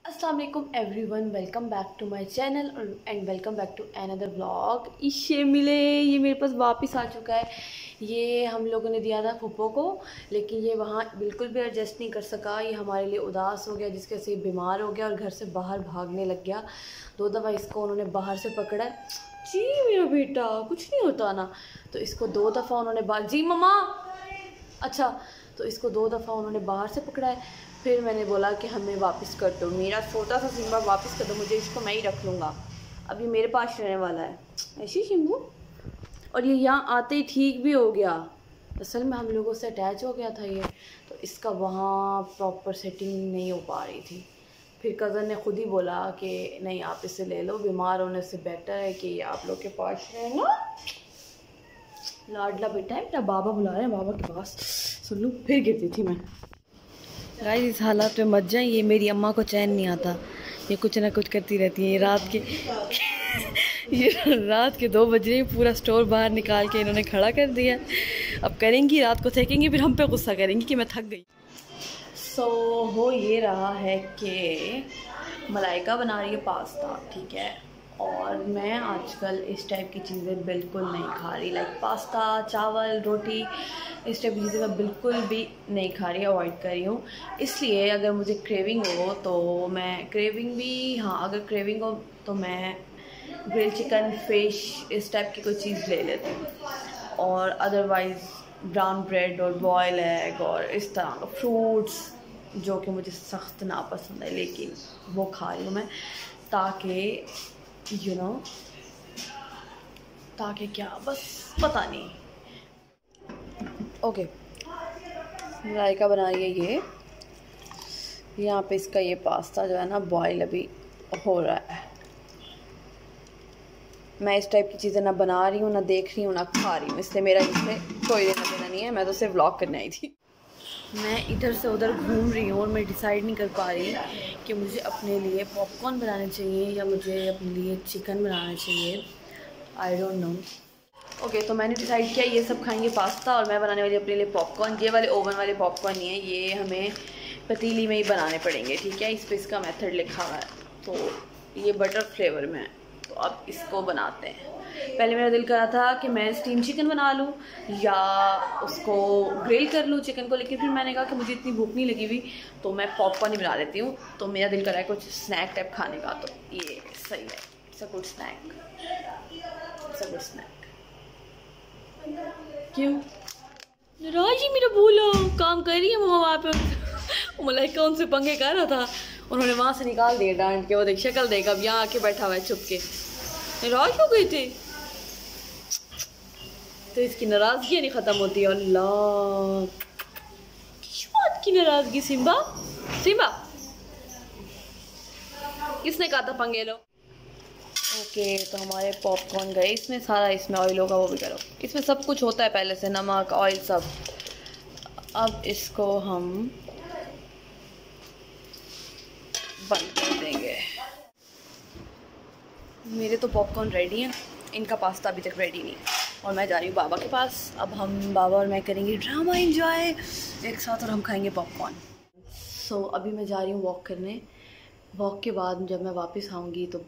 अस्सलाम वालेकुम everyone, welcome back to my channel and welcome back to another vlog. इसे मिले ये मेरे पास वापस आ चुका है। ये हम लोगों ने दिया था फूफो को, लेकिन ये वहाँ बिल्कुल भी एडजस्ट नहीं कर सका। ये हमारे लिए उदास हो गया, जिसके से बीमार हो गया और घर से बाहर भागने लग गया। 2 दफ़ा इसको उन्होंने बाहर से पकड़ा। जी मेरा बेटा, कुछ नहीं होता ना। तो इसको 2 दफ़ा उन्होंने जी मम्मा, अच्छा, तो इसको 2 दफ़ा उन्होंने बाहर से पकड़ा है। फिर मैंने बोला कि हमें वापस कर दो, मेरा छोटा सा सिम्बा वापस कर दो मुझे, इसको मैं ही रख लूँगा, अब ये मेरे पास रहने वाला है। ऐसी शिम्बू। और ये यहाँ आते ही ठीक भी हो गया। असल में हम लोगों से अटैच हो गया था ये, तो इसका वहाँ प्रॉपर सेटिंग नहीं हो पा रही थी। फिर कज़न ने खुद ही बोला कि नहीं आप इसे ले लो, बीमार होने से बेटर है कि आप लोग के पास रहना। लाडला बेटा है मेरा, बाबा बुला रहे हैं, बाबा के पास। सुन लूँ, फिर गिरती थी मैं। गाइस इस हालात में मत जाए, ये मेरी अम्मा को चैन नहीं आता, ये कुछ ना कुछ करती रहती है। ये रात के 2 बज रहे, पूरा स्टोर बाहर निकाल के इन्होंने खड़ा कर दिया। अब करेंगी, रात को थकेंगी, फिर हम पे गुस्सा करेंगी कि मैं थक गई। हो ये रहा है कि मलाइका बना रही है पास्ता, ठीक है। और मैं आजकल इस टाइप की चीज़ें बिल्कुल नहीं खा रही, लाइक पास्ता, चावल, रोटी, इस टाइप की चीज़ें मैं बिल्कुल भी नहीं खा रही, अवॉइड कर रही हूँ। इसलिए अगर मुझे क्रेविंग हो तो मैं अगर क्रेविंग हो तो मैं ग्रिल चिकन, फिश, इस टाइप की कोई चीज़ ले लेती हूँ। और अदरवाइज़ ब्राउन ब्रेड और बॉयल एग और इस तरह का फ्रूट्स, जो कि मुझे सख्त नापसंद है, लेकिन वो खा रही हूँ मैं, ताकि ताकि क्या, बस पता नहीं। ओके, मलाइका बना रही है ये। यहाँ पे इसका ये पास्ता जो है ना बॉयल अभी हो रहा है। मैं इस टाइप की चीज़ें ना बना रही हूँ, ना देख रही हूँ, ना खा रही हूँ, इसलिए मेरा इससे कोई लेना देना नहीं है। मैं तो सिर्फ व्लॉग करने आई थी। मैं इधर से उधर घूम रही हूँ और मैं डिसाइड नहीं कर पा रही कि मुझे अपने लिए पॉपकॉर्न बनाने चाहिए या मुझे अपने लिए चिकन बनाना चाहिए। I don't know. ओके, तो मैंने डिसाइड किया ये सब खाएंगे पास्ता और मैं बनाने वाली अपने लिए पॉपकॉर्न। ये वाले ओवन वाले पॉपकॉर्न नहीं है, ये हमें पतीली में ही बनाने पड़ेंगे, ठीक है। इस पर इसका मेथड लिखा हुआ है, तो ये बटर फ्लेवर में है। तो अब इसको बनाते हैं। पहले मेरा दिल करा था कि मैं स्टीम चिकन बना लूँ या उसको ग्रिल कर लूँ चिकन को, लेकिन फिर मैंने कहा कि मुझे इतनी भूख नहीं लगी हुई, तो मैं पॉपकॉर्न ही बना लेती हूँ। तो मेरा दिल करा है कुछ स्नैक टाइप खाने का, तो ये सही है। It's a good snack, it's a good snack. क्यों राजी मेरा बोला काम कर रही है वहाँ पे। मलाइका उनसे पंगे कर रहा था, उन्होंने वहाँ से निकाल दिया डांट के। वो देख शक्ल देगा, अब यहाँ आके बैठा हुआ है चुप के। नाराज हो गई थी तो इसकी नाराजगी नहीं ख़त्म होती। अल्लाह, किस बात की नाराजगी? सिम्बा किसने कहा था पंगे लो? ओके, तो हमारे पॉपकॉर्न गए इसमें सारा, इसमें ऑयल होगा, वो भी करो। इसमें सब कुछ होता है पहले से, नमक, ऑयल, सब। अब इसको हम बंद कर देंगे। मेरे तो पॉपकॉर्न रेडी हैं, इनका पास्ता अभी तक रेडी नहीं। और मैं जा रही हूँ बाबा के पास। अब हम बाबा और मैं करेंगे ड्रामा एंजॉय एक साथ, और हम खाएंगे पॉपकॉर्न। अभी मैं जा रही हूँ वॉक करने। वॉक के बाद जब मैं वापस आऊँगी तो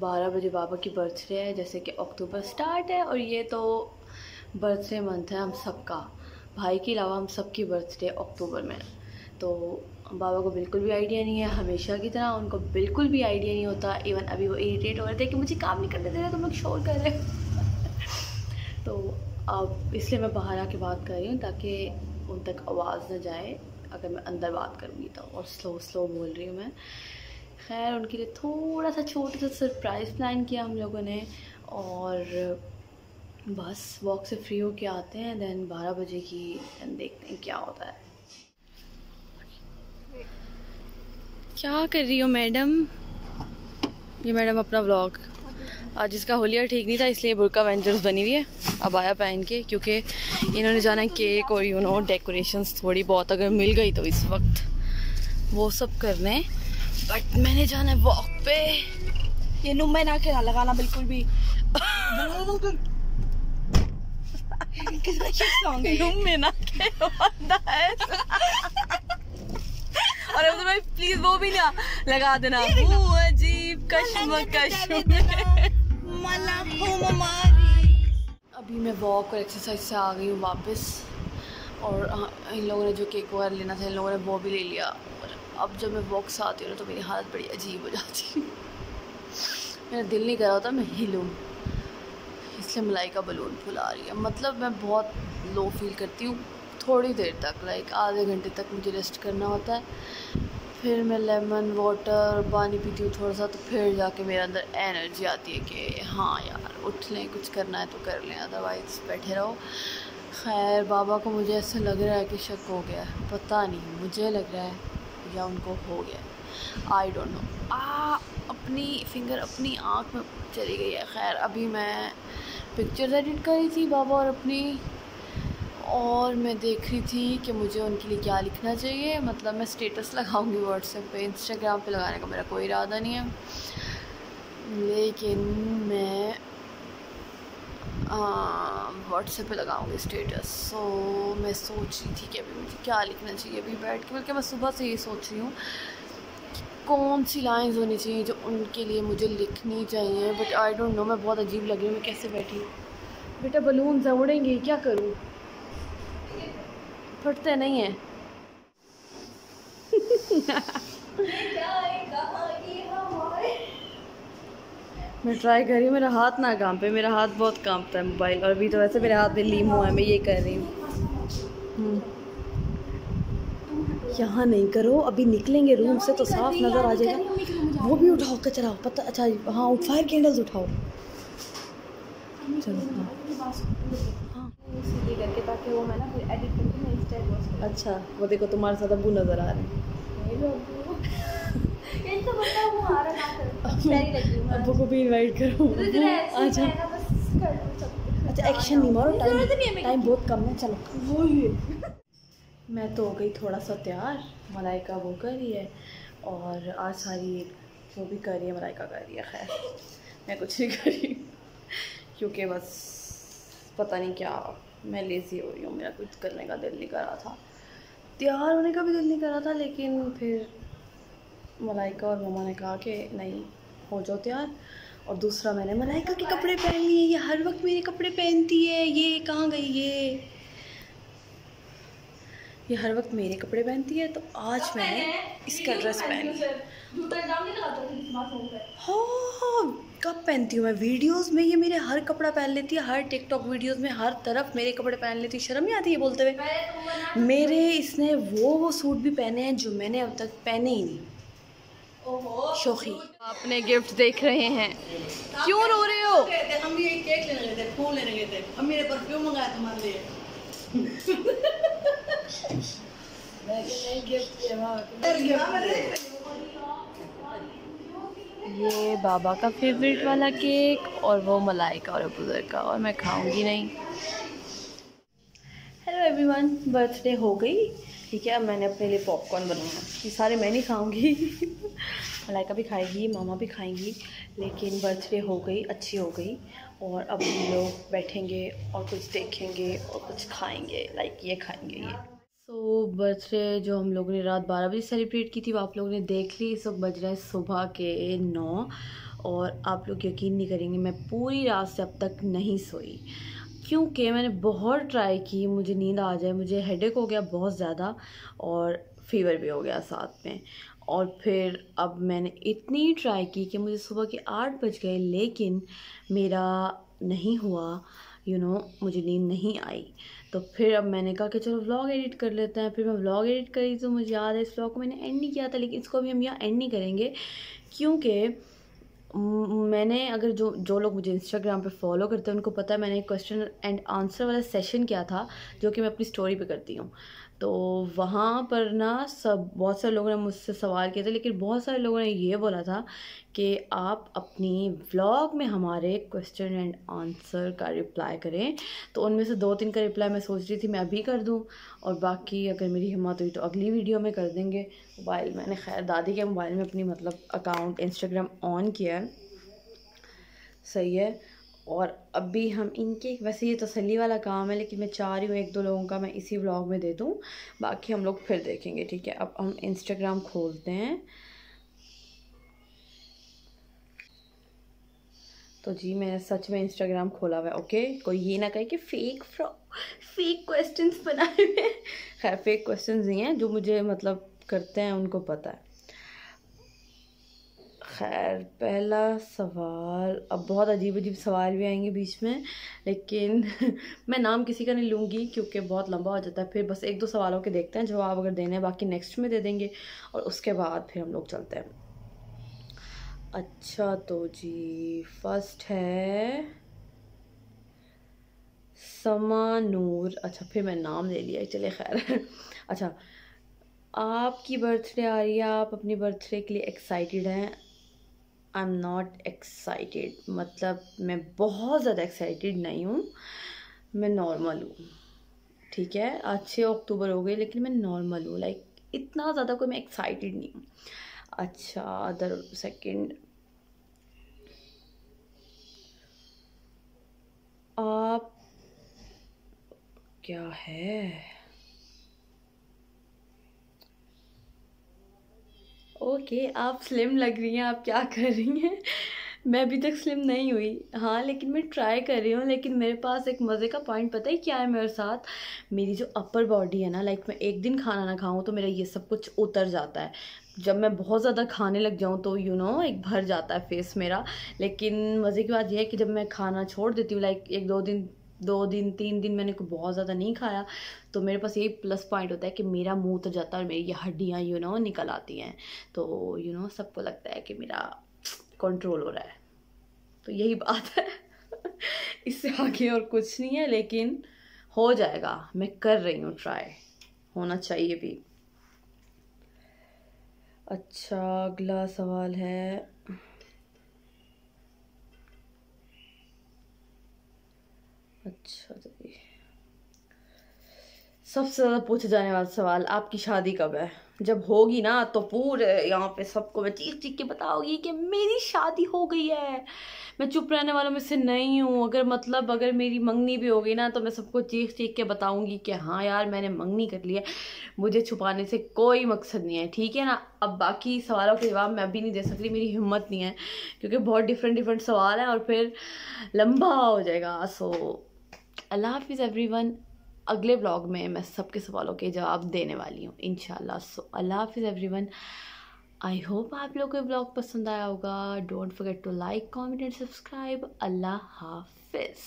12 बजे बाबा की बर्थडे है, जैसे कि अक्टूबर स्टार्ट है, और ये तो बर्थडे मंथ है हम सबका, भाई के अलावा हम सबकी बर्थडे अक्टूबर में। तो बाबा को बिल्कुल भी आइडिया नहीं है, हमेशा की तरह उनको बिल्कुल भी आइडिया नहीं होता। इवन अभी वो इरिटेट हो रहे थे कि मुझे काम नहीं करने दे रहे, तुम लोग शोर कर रहे हो। तो अब इसलिए मैं बाहर आके बात कर रही हूँ, ताकि उन तक आवाज़ ना जाए अगर मैं अंदर बात करूँगी तो। और स्लो बोल रही हूँ मैं। खैर, उनके लिए थोड़ा सा छोटा सा सरप्राइज़ प्लान किया हम लोगों ने, और बस वॉक से फ्री होके आते हैं, देन 12 बजे की देखते हैं क्या होता है। क्या कर रही हो मैडम? ये मैडम अपना व्लॉग, आज इसका होलिया ठीक नहीं था इसलिए बुर्का वेंचर्स बनी हुई है अब आया पहन के, क्योंकि इन्होंने जाना है केक और डेकोरेशंस थोड़ी बहुत अगर मिल गई तो इस वक्त वो सब करने। बट मैंने जाना है वॉक पे। ये नुम्बे ना के ना लगाना बिल्कुल भी। किसका सॉन्ग है? नुम्बे ना के और अब्दुल भाई प्लीज वो भी ना लगा देना, वो अजीब कश्मकश। अभी मैं वॉक और एक्सरसाइज से आ गई हूँ वापस, और इन लोगों ने जो केक वगैरह लेना था इन लोगों ने वो भी ले लिया। और अब जब मैं वॉक से आती हूँ ना तो मेरी हालत बड़ी अजीब हो जाती है। मेरा दिल नहीं कर रहा होता मैं हिलूँ, इसलिए मलाइका बलून फुला रही है। मतलब मैं बहुत लो फील करती हूँ थोड़ी देर तक, लाइक आधे घंटे तक मुझे रेस्ट करना होता है। फिर मैं लेमन वाटर पानी पीती हूँ थोड़ा सा, तो फिर जाके मेरे अंदर एनर्जी आती है कि हाँ यार उठ लें, कुछ करना है तो कर लें, अदरवाइज़ बैठे रहो। खैर बाबा को मुझे ऐसे लग रहा है कि शक हो गया है, पता नहीं मुझे लग रहा है या उनको हो गया, आई डोंट नो। अपनी फिंगर अपनी आँख में चली गई है। खैर अभी मैं पिक्चर्स एडिट कर रही थी बाबा और अपनी, और मैं देख रही थी कि मुझे उनके लिए क्या लिखना चाहिए। मतलब मैं स्टेटस लगाऊंगी व्हाट्सएप पे, इंस्टाग्राम पे लगाने का मेरा कोई इरादा नहीं है, लेकिन मैं व्हाट्सएप पे लगाऊंगी स्टेटस। सो मैं सोच रही थी कि अभी मुझे क्या लिखना चाहिए अभी बैठ के, बल्कि मैं सुबह से ये सोच रही हूँ कौन सी लाइंस होनी चाहिए जो उनके लिए मुझे लिखनी चाहिए, बट आई डोंट नो। मैं बहुत अजीब लग रही हूँ, मैं कैसे बैठी हूँ। बेटा बलून उड़ेंगे, क्या करूँ, फटते नहीं हैं। मैं ट्राई कर रही हूँ, मेरा हाथ ना कांपे, मेरा हाथ बहुत कांपता है मोबाइल, और अभी तो वैसे मेरे हाथ में लीम हुआ है, मैं ये कर रही हूँ। यहाँ नहीं करो, अभी निकलेंगे रूम से तो साफ नज़र आ जाएगा। वो भी उठाओ कचरा, पता अच्छा हाँ फायर कैंडल्स उठाओ, चलो हाँ करके, ताकि वो मैं ना फिर एडिट करके मैं इंस्टा पोस्ट। अच्छा वो देखो तुम्हारे साथ अब्बू नज़र आ रहे हैं। अब्बू को भी इनवाइट करो। अच्छा अच्छा एक्शन नहीं मारो, टाइम बहुत कम है, चलो वो ही। मैं तो हो गई थोड़ा सा तैयार, मलाइका वो कर रही है, और आज सारी जो भी कर रही है मलाइका कर रही है। खैर मैं कुछ नहीं कर रही क्योंकि बस पता नहीं क्या मैं लेज़ी हो रही हूँ, मेरा कुछ करने का दिल नहीं कर रहा था, तैयार होने का भी दिल नहीं कर रहा था, लेकिन फिर मलाइका और मम्मा ने कहा कि नहीं हो जाओ तैयार। और दूसरा मैंने मलाइका के कपड़े पहन लिए, ये हर वक्त मेरे कपड़े पहनती है, ये कहाँ गई, ये हर वक्त मेरे कपड़े पहनती है, तो आज मैंने इसका ड्रेस पहन लिया। हाँ कब पहनती हूँ मैं, वीडियोस में ये मेरे हर कपड़ा पहन लेती है, हर टिकटॉक वीडियोस में हर तरफ मेरे कपड़े पहन लेती है, शर्म नहीं आती है बोलते हुए। मेरे इसने वो सूट भी पहने हैं जो मैंने अब तक पहने ही नहीं। शोखी आपने गिफ्ट देख रहे हैं, क्यों रो रहे हो? हम भी एक केक लेने गए थे, फूल लेने गए थे, अब मेरे परफ्यूम मंगाया तुम्हारे लिए। ये बाबा का फेवरेट वाला केक, और वो मलाइका और अबूज़र का, और मैं खाऊंगी नहीं। हेलो एवरीवन, बर्थडे हो गई, ठीक है। अब मैंने अपने लिए पॉपकॉर्न बनाया, ये सारे मैं नहीं खाऊंगी मलाइका भी खाएगी, मामा भी खाएंगी, लेकिन बर्थडे हो गई, अच्छी हो गई। और अब हम लोग बैठेंगे और कुछ देखेंगे और कुछ खाएंगे, लाइक ये खाएंगे ये। सो बर्थडे जो हम लोगों ने रात 12 बजे सेलिब्रेट की थी वो आप लोगों ने देख ली। इस वक्त बज रहे हैं सुबह के 9, और आप लोग यकीन नहीं करेंगे मैं पूरी रात से अब तक नहीं सोई, क्योंकि मैंने बहुत ट्राई की मुझे नींद आ जाए। मुझे हेडेक हो गया बहुत ज़्यादा, और फीवर भी हो गया साथ में। और फिर अब मैंने इतनी ट्राई की कि मुझे सुबह के 8 बज गए, लेकिन मेरा नहीं हुआ, मुझे नींद नहीं आई। तो फिर अब मैंने कहा कि चलो व्लॉग एडिट कर लेते हैं। फिर मैं व्लॉग एडिट करी, तो मुझे याद है इस व्लॉग को मैंने एंड नहीं किया था, लेकिन इसको भी हम यहाँ एंड नहीं करेंगे, क्योंकि मैंने अगर जो लोग मुझे इंस्टाग्राम पे फॉलो करते हैं उनको पता है मैंने एक क्वेश्चन एंड आंसर वाला सेशन किया था, जो कि मैं अपनी स्टोरी पे करती हूँ। तो वहाँ पर ना बहुत सारे लोगों ने मुझसे सवाल किए थे, लेकिन बहुत सारे लोगों ने ये बोला था कि आप अपनी व्लॉग में हमारे क्वेश्चन एंड आंसर का रिप्लाई करें। तो उनमें से 2-3 का रिप्लाई मैं सोच रही थी मैं अभी कर दूं, और बाकी अगर मेरी हिम्मत हुई तो अगली वीडियो में कर देंगे। मैंने खैर दादी के मोबाइल में अपनी अकाउंट इंस्टाग्राम ऑन किया है, सही है। और अभी हम इनके, वैसे ये तसल्ली वाला काम है लेकिन मैं चाह रही हूँ 1-2 लोगों का मैं इसी व्लॉग में दे दूँ, बाकी हम लोग फिर देखेंगे, ठीक है। अब हम इंस्टाग्राम खोलते हैं। तो जी मैंने सच में इंस्टाग्राम खोला हुआ है, ओके। कोई ये ना कहे कि फेक क्वेश्चंस बनाए हुए हैं। खैर फेक क्वेश्चंस नहीं हैं, जो मुझे मतलब करते हैं उनको पता है। खैर पहला सवाल, अब बहुत अजीब अजीब सवाल भी आएंगे बीच में, लेकिन मैं नाम किसी का नहीं लूँगी क्योंकि बहुत लंबा हो जाता है। फिर बस 1-2 सवालों के देखते हैं, जवाब अगर देने हैं बाकी नेक्स्ट में दे देंगे, और उसके बाद फिर हम लोग चलते हैं। अच्छा तो जी फर्स्ट है समा नूर। अच्छा फिर मैं नाम ले लिया, चले खैर। अच्छा, आपकी बर्थडे आ रही है, आप अपनी बर्थडे के लिए एक्साइटेड हैं? आई एम नॉट एक्साइटेड, मतलब मैं बहुत ज़्यादा एक्साइटेड नहीं हूँ, मैं नॉर्मल हूँ, ठीक है। आज 6 अक्टूबर हो गई लेकिन मैं नॉर्मल हूँ, लाइक इतना ज़्यादा कोई मैं एक्साइटेड नहीं हूँ। अच्छा अदर सेकंड, आप क्या है, ओके आप स्लिम लग रही हैं, आप क्या कर रही हैं? मैं अभी तक स्लिम नहीं हुई, हाँ लेकिन मैं ट्राई कर रही हूँ। लेकिन मेरे पास एक मज़े का पॉइंट पता है क्या है मेरे साथ, मेरी जो अपर बॉडी है ना, लाइक मैं एक दिन खाना ना खाऊँ तो मेरा ये सब कुछ उतर जाता है। जब मैं बहुत ज़्यादा खाने लग जाऊँ तो एक भर जाता है फेस मेरा। लेकिन मज़े की बात यह है कि जब मैं खाना छोड़ देती हूँ, लाइक 2 दिन 3 दिन मैंने को बहुत ज़्यादा नहीं खाया, तो मेरे पास यही प्लस पॉइंट होता है कि मेरा मुंह तो जाता है और मेरी ये हड्डियाँ निकल आती हैं। तो सबको लगता है कि मेरा कंट्रोल हो रहा है, तो यही बात है। इससे आगे और कुछ नहीं है, लेकिन हो जाएगा, मैं कर रही हूँ ट्राई, होना चाहिए भी। अच्छा अगला सवाल है, अच्छा तो सबसे ज़्यादा पूछे जाने वाला सवाल, आपकी शादी कब है? जब होगी ना तो पूरे यहाँ पे सबको मैं चीख चीख के बताऊंगी कि मेरी शादी हो गई है। मैं चुप रहने वालों में से नहीं हूँ। अगर मेरी मंगनी भी होगी ना तो मैं सबको चीख चीख के बताऊंगी कि हाँ यार मैंने मंगनी कर ली है। मुझे छुपाने से कोई मकसद नहीं है, ठीक है ना। अब बाकी सवालों के जवाब मैं अभी नहीं दे सकती, मेरी हिम्मत नहीं है, क्योंकि बहुत डिफरेंट डिफरेंट सवाल हैं और फिर लंबा हो जाएगा। सो अल्लाह हाफिज़ एवरीवन। अगले ब्लॉग में मैं सबके सवालों के जवाब देने वाली हूँ इंशाल्लाह। सो अल्लाह हाफिज़ एवरीवन। आई होप आप लोगों को ब्लॉग पसंद आया होगा। Don't forget to like, comment and subscribe. अल्लाह हाफिज़।